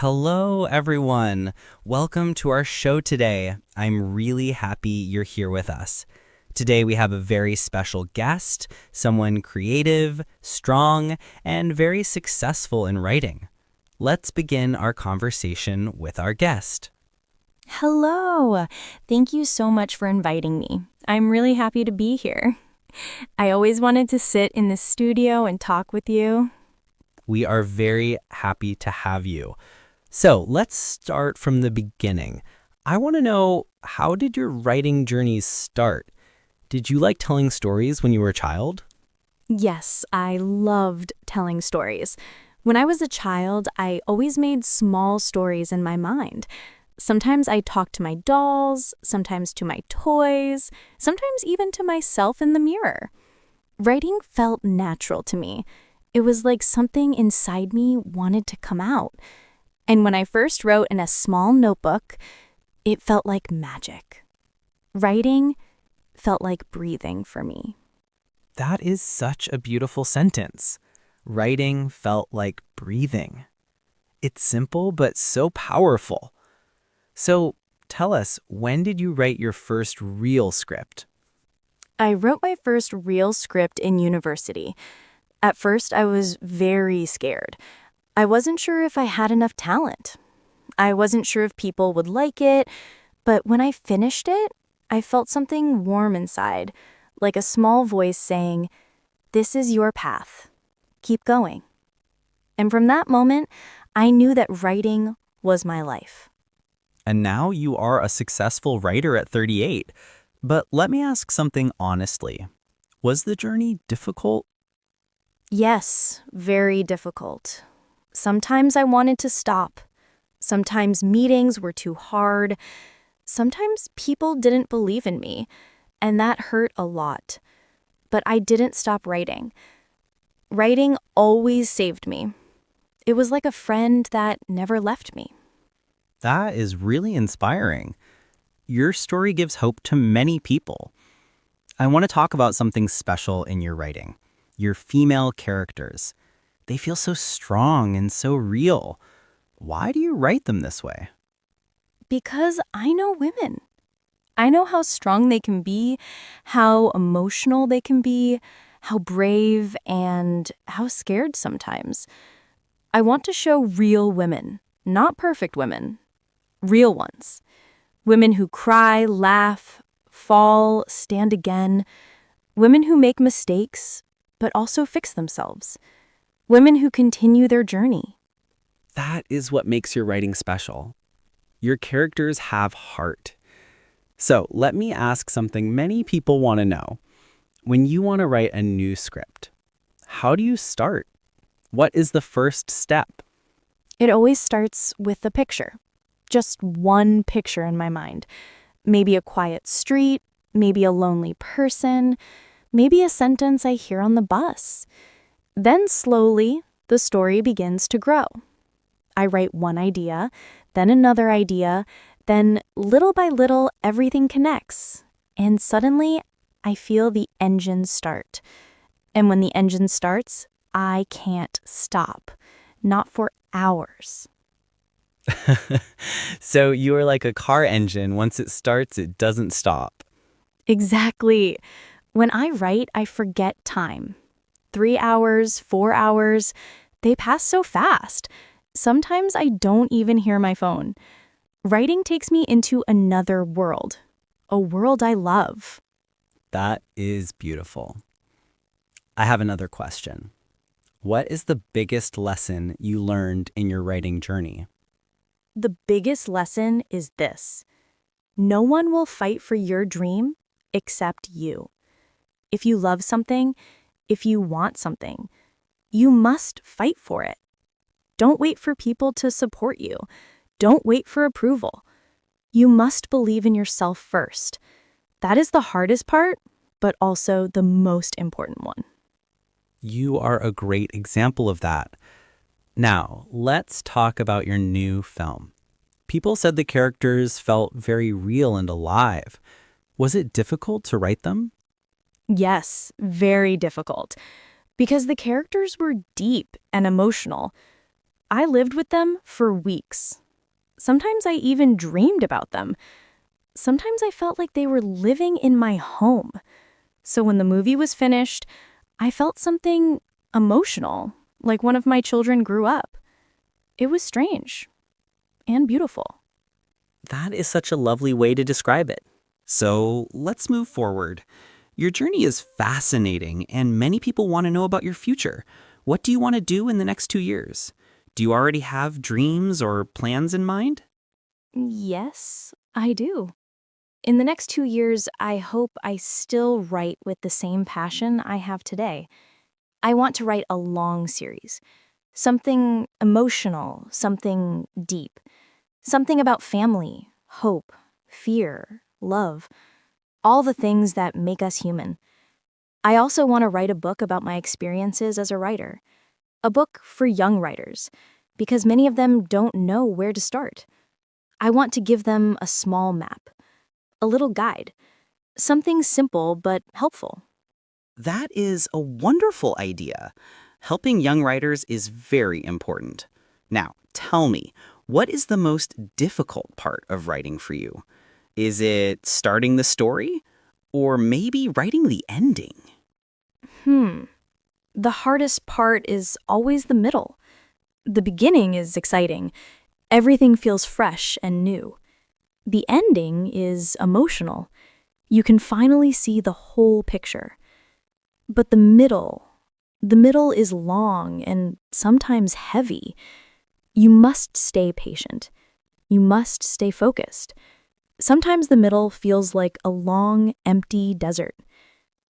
Hello, everyone. Welcome to our show today. I'm really happy you're here with us. Today, we have a very special guest, someone creative, strong, and very successful in writing. Let's begin our conversation with our guest. Hello. Thank you so much for inviting me. I'm really happy to be here. I always wanted to sit in the studio and talk with you. We are very happy to have you. So let's start from the beginning. I want to know, how did your writing journeys start? Did you like telling stories when you were a child? Yes, I loved telling stories. When I was a child, I always made small stories in my mind. Sometimes I talked to my dolls, sometimes to my toys, sometimes even to myself in the mirror. Writing felt natural to me. It was like something inside me wanted to come out. And when I first wrote in a small notebook, it felt like magic. Writing felt like breathing for me. That is such a beautiful sentence. Writing felt like breathing. It's simple, but so powerful. So tell us, when did you write your first real script? I wrote my first real script in university. At first, I was very scared. I wasn't sure if I had enough talent. I wasn't sure if people would like it, but when I finished it, I felt something warm inside, like a small voice saying, "This is your path. Keep going." And from that moment, I knew that writing was my life. And now you are a successful writer at 38. But let me ask something honestly. Was the journey difficult? Yes, very difficult. Sometimes I wanted to stop. Sometimes meetings were too hard. Sometimes people didn't believe in me, and that hurt a lot. But I didn't stop writing. Writing always saved me. It was like a friend that never left me. That is really inspiring. Your story gives hope to many people. I want to talk about something special in your writing. Your female characters. They feel so strong and so real. Why do you write them this way? Because I know women. I know how strong they can be, how emotional they can be, how brave, and how scared sometimes. I want to show real women, not perfect women, real ones. Women who cry, laugh, fall, stand again. Women who make mistakes, but also fix themselves. Women who continue their journey. That is what makes your writing special. Your characters have heart. So let me ask something many people want to know. When you want to write a new script, how do you start? What is the first step? It always starts with a picture. Just one picture in my mind. Maybe a quiet street, maybe a lonely person, maybe a sentence I hear on the bus. Then slowly, the story begins to grow. I write one idea, then another idea, then little by little, everything connects. And suddenly, I feel the engine start. And when the engine starts, I can't stop. Not for hours. So you are like a car engine. Once it starts, it doesn't stop. Exactly. When I write, I forget time. 3 hours, 4 hours, they pass so fast. Sometimes I don't even hear my phone. Writing takes me into another world, a world I love. That is beautiful. I have another question. What is the biggest lesson you learned in your writing journey? The biggest lesson is this: no one will fight for your dream except you. If you love something, if you want something, you must fight for it. Don't wait for people to support you. Don't wait for approval. You must believe in yourself first. That is the hardest part, but also the most important one. You are a great example of that. Now, let's talk about your new film. People said the characters felt very real and alive. Was it difficult to write them? Yes, very difficult. Because the characters were deep and emotional. I lived with them for weeks. Sometimes I even dreamed about them. Sometimes I felt like they were living in my home. So when the movie was finished, I felt something emotional, like one of my children grew up. It was strange and beautiful. That is such a lovely way to describe it. So let's move forward. Your journey is fascinating, and many people want to know about your future. What do you want to do in the next 2 years? Do you already have dreams or plans in mind? Yes, I do. In the next 2 years, I hope I still write with the same passion I have today. I want to write a long series. Something emotional, something deep. Something about family, hope, fear, love. All the things that make us human. I also want to write a book about my experiences as a writer. A book for young writers, because many of them don't know where to start. I want to give them a small map, a little guide, something simple but helpful. That is a wonderful idea. Helping young writers is very important. Now, tell me, what is the most difficult part of writing for you? Is it starting the story? Or maybe writing the ending? The hardest part is always the middle. The beginning is exciting. Everything feels fresh and new. The ending is emotional. You can finally see the whole picture. But the middle is long and sometimes heavy. You must stay patient. You must stay focused. Sometimes the middle feels like a long, empty desert.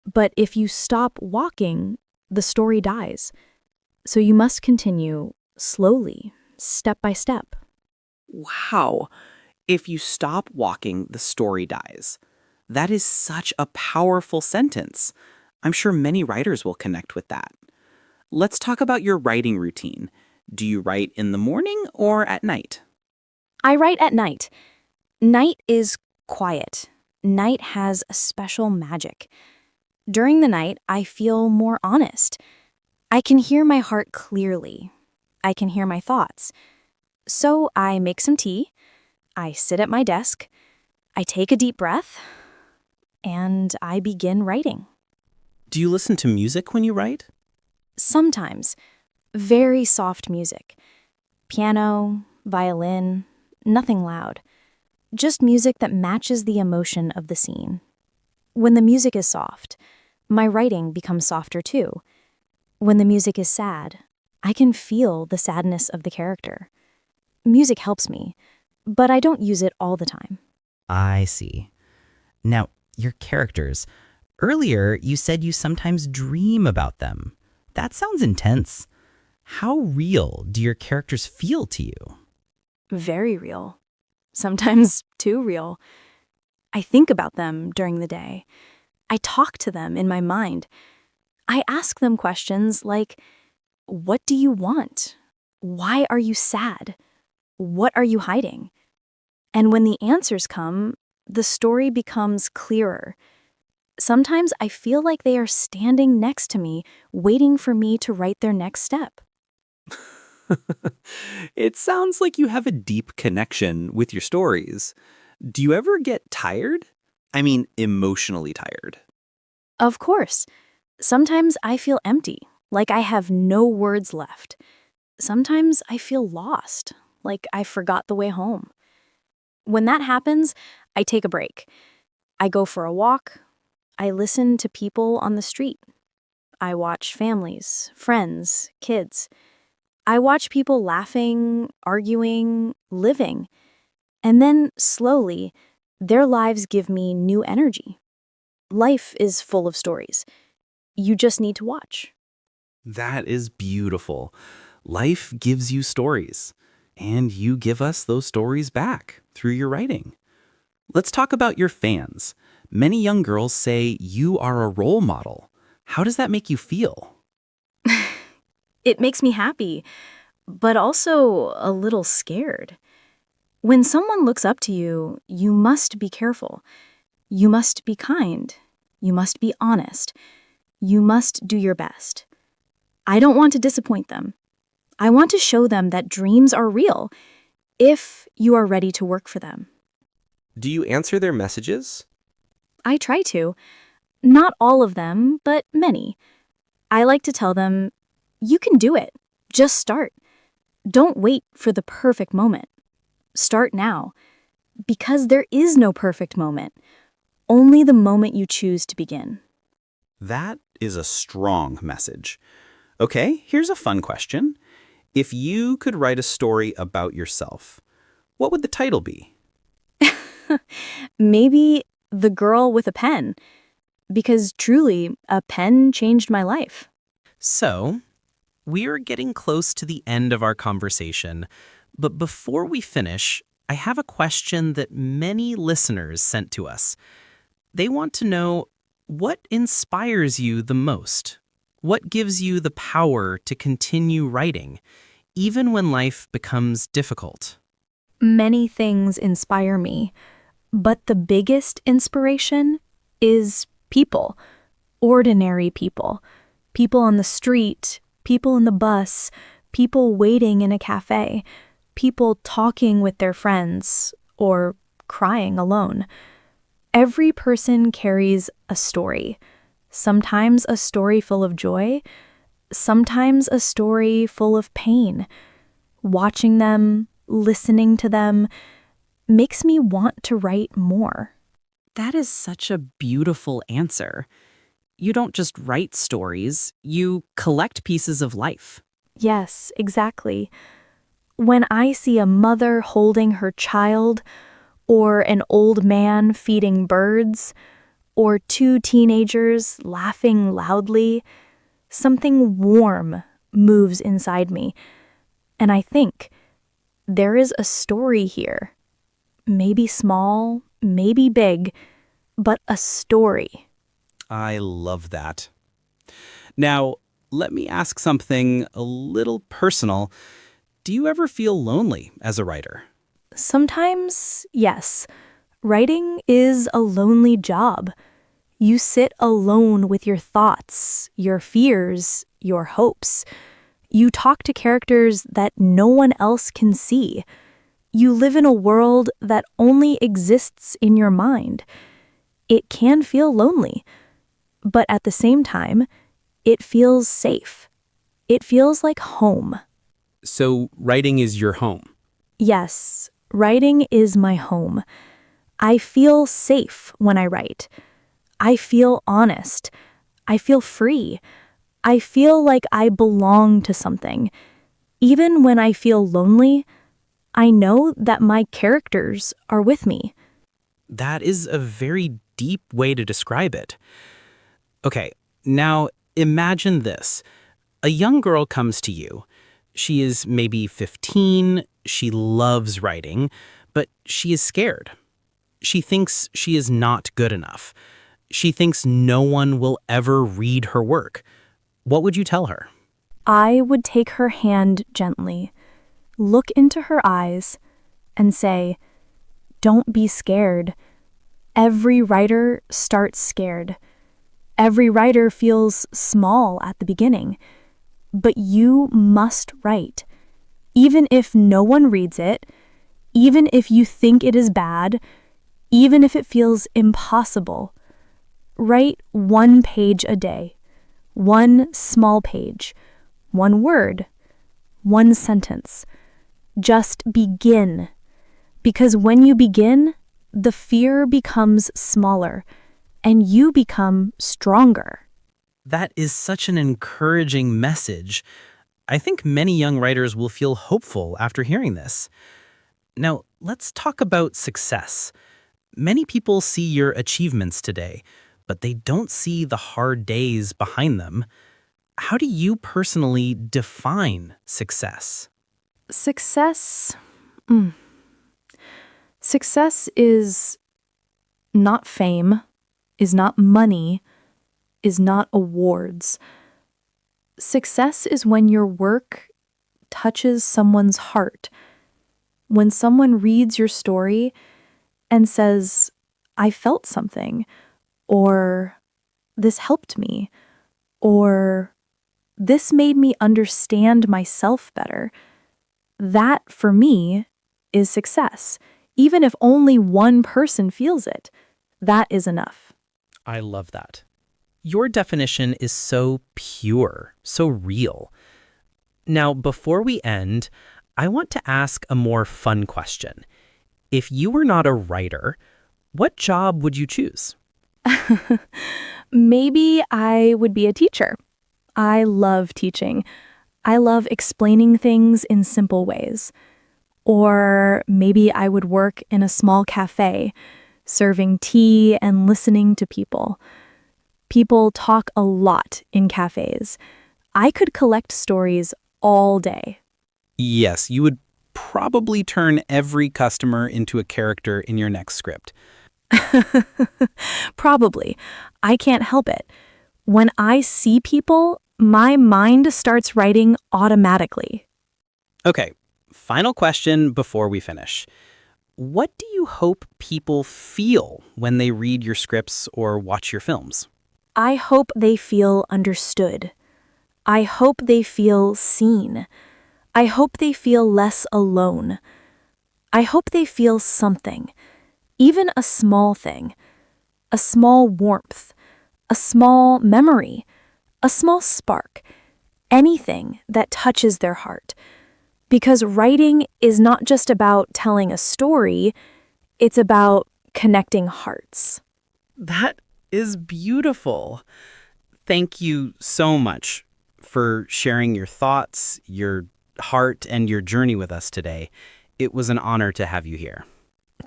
But if you stop walking, the story dies. So you must continue slowly, step by step. Wow. If you stop walking, the story dies. That is such a powerful sentence. I'm sure many writers will connect with that. Let's talk about your writing routine. Do you write in the morning or at night? I write at night. Night is quiet. Night has a special magic. During the night, I feel more honest. I can hear my heart clearly. I can hear my thoughts. So I make some tea. I sit at my desk. I take a deep breath. And I begin writing. Do you listen to music when you write? Sometimes. Very soft music. Piano, violin, nothing loud. Just music that matches the emotion of the scene. When the music is soft, my writing becomes softer too. When the music is sad, I can feel the sadness of the character. Music helps me, but I don't use it all the time. I see. Now, your characters. Earlier, you said you sometimes dream about them. That sounds intense. How real do your characters feel to you? Very real. Sometimes too real. I think about them during the day. I talk to them in my mind. I ask them questions like, what do you want? Why are you sad? What are you hiding? And when the answers come, the story becomes clearer. Sometimes I feel like they are standing next to me, waiting for me to write their next step. It sounds like you have a deep connection with your stories. Do you ever get tired? I mean, emotionally tired. Of course. Sometimes I feel empty, like I have no words left. Sometimes I feel lost, like I forgot the way home. When that happens, I take a break. I go for a walk. I listen to people on the street. I watch families, friends, kids. I watch people laughing, arguing, living. And then, slowly, their lives give me new energy. Life is full of stories. You just need to watch. That is beautiful. Life gives you stories, and you give us those stories back through your writing. Let's talk about your fans. Many young girls say you are a role model. How does that make you feel? It makes me happy, but also a little scared. When someone looks up to you, you must be careful. You must be kind. You must be honest. You must do your best. I don't want to disappoint them. I want to show them that dreams are real if you are ready to work for them. Do you answer their messages? I try to. Not all of them, but many. I like to tell them, you can do it. Just start. Don't wait for the perfect moment. Start now. Because there is no perfect moment. Only the moment you choose to begin. That is a strong message. Okay, here's a fun question. If you could write a story about yourself, what would the title be? Maybe The Girl with a Pen. Because truly, a pen changed my life. So, we are getting close to the end of our conversation, but before we finish, I have a question that many listeners sent to us. They want to know, what inspires you the most? What gives you the power to continue writing, even when life becomes difficult? Many things inspire me, but the biggest inspiration is people. Ordinary people. People on the street, people in the bus, people waiting in a cafe, people talking with their friends, or crying alone. Every person carries a story. Sometimes a story full of joy, sometimes a story full of pain. Watching them, listening to them, makes me want to write more. That is such a beautiful answer. You don't just write stories, you collect pieces of life. Yes, exactly. When I see a mother holding her child, or an old man feeding birds, or two teenagers laughing loudly, something warm moves inside me. And I think, there is a story here. Maybe small, maybe big, but a story. I love that. Now, let me ask something a little personal. Do you ever feel lonely as a writer? Sometimes, yes. Writing is a lonely job. You sit alone with your thoughts, your fears, your hopes. You talk to characters that no one else can see. You live in a world that only exists in your mind. It can feel lonely, but at the same time, it feels safe. It feels like home. So writing is your home. Yes, writing is my home. I feel safe when I write. I feel honest. I feel free. I feel like I belong to something. Even when I feel lonely, I know that my characters are with me. That is a very deep way to describe it. Okay, now imagine this. A young girl comes to you. She is maybe 15, she loves writing, but she is scared. She thinks she is not good enough. She thinks no one will ever read her work. What would you tell her? I would take her hand gently, look into her eyes, and say, "Don't be scared. Every writer starts scared. Every writer feels small at the beginning. But you must write. Even if no one reads it, even if you think it is bad, even if it feels impossible, write 1 page a day, 1 small page, 1 word, 1 sentence. Just begin. Because when you begin, the fear becomes smaller, and you become stronger." That is such an encouraging message. I think many young writers will feel hopeful after hearing this. Now, let's talk about success. Many people see your achievements today, but they don't see the hard days behind them. How do you personally define success? Success. Success is not fame, is not money, is not awards. Success is when your work touches someone's heart. When someone reads your story and says, "I felt something," or "this helped me," or this made me understand myself better. That, for me, is success. Even if only one person feels it, that is enough. I love that. Your definition is so pure, so real. Now, before we end, I want to ask a more fun question. If you were not a writer, what job would you choose? Maybe I would be a teacher. I love teaching. I love explaining things in simple ways. Or maybe I would work in a small cafe, serving tea and listening to people. People talk a lot in cafes. I could collect stories all day. Yes, you would probably turn every customer into a character in your next script. Probably. I can't help it. When I see people, my mind starts writing automatically. Okay, final question before we finish. What do you hope people feel when they read your scripts or watch your films? I hope they feel understood. I hope they feel seen. I hope they feel less alone. I hope they feel something, even a small thing, a small warmth, a small memory, a small spark, anything that touches their heart. Because writing is not just about telling a story, it's about connecting hearts. That is beautiful. Thank you so much for sharing your thoughts, your heart, and your journey with us today. It was an honor to have you here.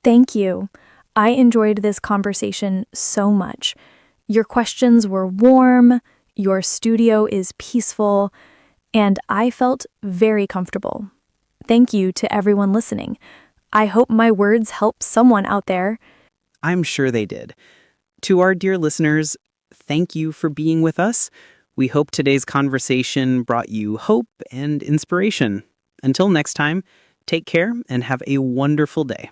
Thank you. I enjoyed this conversation so much. Your questions were warm, your studio is peaceful, and I felt very comfortable. Thank you to everyone listening. I hope my words help someone out there. I'm sure they did. To our dear listeners, thank you for being with us. We hope today's conversation brought you hope and inspiration. Until next time, take care and have a wonderful day.